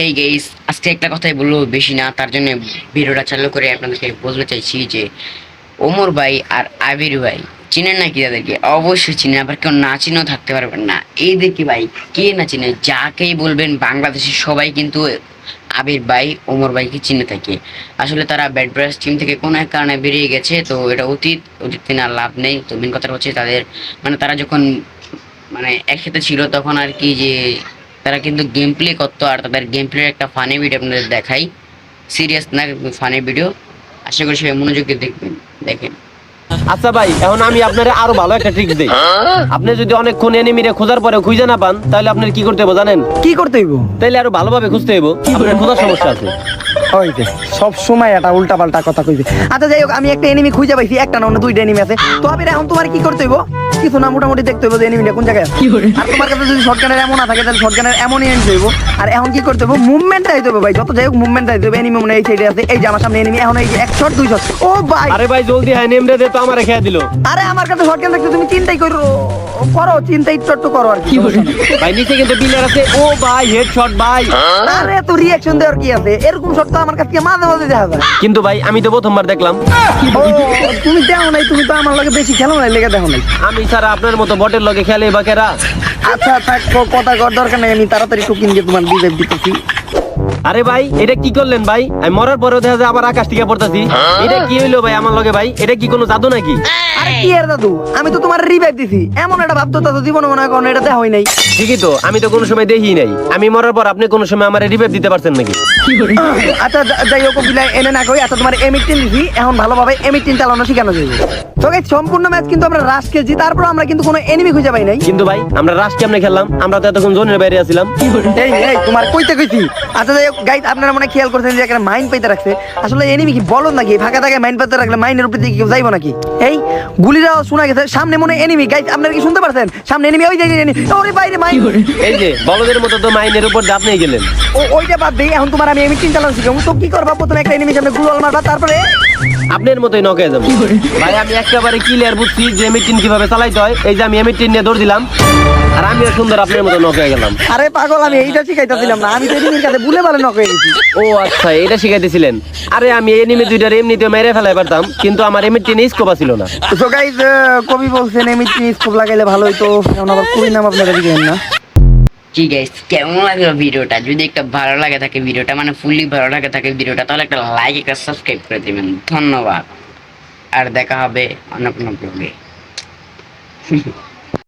এই গাইস, আজকে একটা কথাই বলবো, বেশি না, তার জন্য ভিডিওটা চালু করে আপনাদেরকে বলতে চাইছি যে ওমর ভাই আর আবির ভাই চিনেন নাকি? তাদেরকে অবশ্যই চিনেন, আবার কেউ না চিনেও থাকতে পারবেন না। এই দেখি ভাই, কে না চিনে? যাকেই বলবেন বাংলাদেশের সবাই কিন্তু আবির ভাই ওমর ভাইকে চিনে থাকে। আসলে তারা ব্যাড ব্রাশ টিম থেকে কোনো এক কারণে বেরিয়ে গেছে, তো এটা অতীত, অতীত না, লাভ নেই। তো মেন কথা হচ্ছে তাদের মানে তারা যখন একসাথে ছিল তখন আর কি, যে তারা কিন্তু গেম প্লে করতো, আর তাদের গেম প্লের একটা ফানি ভিডিও আপনাদের দেখাই। সিরিয়াস না, ফানি ভিডিও। আশা করি সবাই মনোযোগ দিয়ে দেখবেন, দেখেন। আচ্ছা ভাই, এখন আমি আপনার আরো ভালো একটা ট্রিক্স দেই। আপনি যদি অনেকক্ষণ এনিমিরে খোঁজার পরে খুঁজে না পান, তাহলে আপনার কি করতে হবে জানেন? কি করতে হইব? তাইলে আরো ভালোভাবে খুঁজতে হইব। আপনার খোঁজার সমস্যা আছে। হইতে সব সময় এটা উল্টা পাল্টা কথা কইবে। আচ্ছা যাই হোক, আমি একটা এনিমি খুঁজে পাইছি, একটা না অন্য দুইটা এনিমি আছে। তো আবির, এখন তোমার কি করতে হইব? কিছু না, মোটামুটি দেখতে হইব যে এনিমিটা কোন জায়গায় আছে। আর তোমার কাছে যদি শটগানের এমন না থাকে, তাহলে শটগানের এমনই এনিমি হইব। আর এখন কি করতে হইব? মুভমেন্টটা হইতে হবে ভাই, যত যাই হোক মুভমেন্টটা হইতে হবে। এনিমি মনে হয় এই সাইডে আছে, এই যে আমার সামনে এনিমি। এখন এই যে এক শট দুই শট। ও ভাই, আরে ভাই জলদি হয়, নেমরে দে তো, আমারে খেয়ে দিল। আরে আমার কাছে শটগান থাকতে তুমি চিন্তাই করো, চিন্তাই একটু করো আর কি। ভাই নিচে কিন্তু বিলের আছে। ও ভাই হেডশট ভাই। আরে তো রিঅ্যাকশন দেওয়ার কি আছে? এরকম শট তো আমার কাছে মাঝে মাঝে দেখা যায়। কিন্তু ভাই আমি তো প্রথমবার দেখলাম। ও, তুমি দেখো নাই, তুমি তো আমার লগে বেশি খেলো নাই, লেগে দেখো নাই। আমি ছাড়া আপনার মতো বটের লগে খেলে বা কেরা? আচ্ছা থাক, কথা কর দরকার নাই, আমি তাড়াতাড়ি টুকিন দিয়ে তোমার রিভাইভ দিতেছি। আরে ভাই এটা কি করলেন ভাই? আমি মরার পরেও দেখা যায় আবার আকাশ থেকে পড়তাছি। এটা কি হইলো ভাই আমার লগে? ভাই এটা কি কোনো জাদু নাকি? আরে কি এর দাদু, আমি তো তোমার রিভাইভ দিছি। এমন একটা ভাবতো তো জীবনে মনে হয় কোনো এটা দেখা হয় নাই। ঠিকই তো, আমি তো কোনো সময় দেখি নাই। আমি মরার পর আপনি কোনো সময় আমার রিভাইভ দিতে পারছেন নাকি? আচ্ছা যাই হোক, বিলাই এনে না কই। আচ্ছা তোমার M18 দিছি, এখন ভালোভাবে M18 চালানো শিখানো যাবে। তো গাইস, সম্পূর্ণ ম্যাচ কিন্তু আমরা রাশ খেলছি, তারপর আমরা কিন্তু কোনো এনিমি খুঁজে পাই নাই। কিন্তু ভাই আমরা রাশ কেমনে খেললাম? আমরা তো এতক্ষণ জোনের বাইরে আছিলাম। এই এই তোমার কইতে কইছি। আচ্ছা যাই হোক গাইস, আপনারা মনে হয় খেয়াল করছেন যে একটা মাইন পাইতে রাখছে। আসলে এনিমি কি বলদ নাকি? ফাঁকা জায়গায় মাইন পাইতে রাখলে মাইনের উপর দিকে কেউ যাইবো নাকি? এই গুলিরাও শোনা গেছে, সামনে মনে এনিমি। গাইস আপনারা কি শুনতে পারছেন? সামনে এনিমি, ওই যে এনিমি। ওরে বাইরে মাইন। এই যে বলদের মতো তো মাইনের উপর দিয়ে আপনিই গেলেন। ও ওইটা বাদ দেই, এখন তোমার আমি M18 চালানো শিখাবো। তো কি করবা? প্রথমে একটা এনিমি সামনে গুলাল মারবা, তারপরে আপনার মতোই নকে যাবো। ভাই আমি একেবারে ক্লিয়ার বুঝছি যে M18 কিভাবে চালাইতে হয়। এই যে আমি M18 নিয়ে দৌড় দিলাম, আর আমিও সুন্দর আপনার মতো নকে গেলাম। আরে পাগল, আমি এইটা শিখাইতেছিলাম না, আমি তো এনিমির কাছে ভুলে ভালো নক হয়ে গেছি। ও আচ্ছা, এটা শিখাইতেছিলেন। আরে আমি এনিমি দুইটার এমনিতে মেরে ফেলাই পারতাম, কিন্তু আমার M18 স্কোপ ছিল না। তো গাইস, কবি বলছেন M18 স্কোপ লাগাইলে ভালো হইতো। এখন আবার কবির নাম আপনারা দিবেন না। জি গাইস, কেমন লাগলো ভিডিওটা? যদি একটা ভালো লাগে থাকে ভিডিওটা, ফুললি ভালো লাগে থাকে ভিডিওটা, তাহলে একটা লাইক, একটা সাবস্ক্রাইব করে দিবেন। ধন্যবাদ। আর দেখা হবে অন্য কোনো ব্লগে।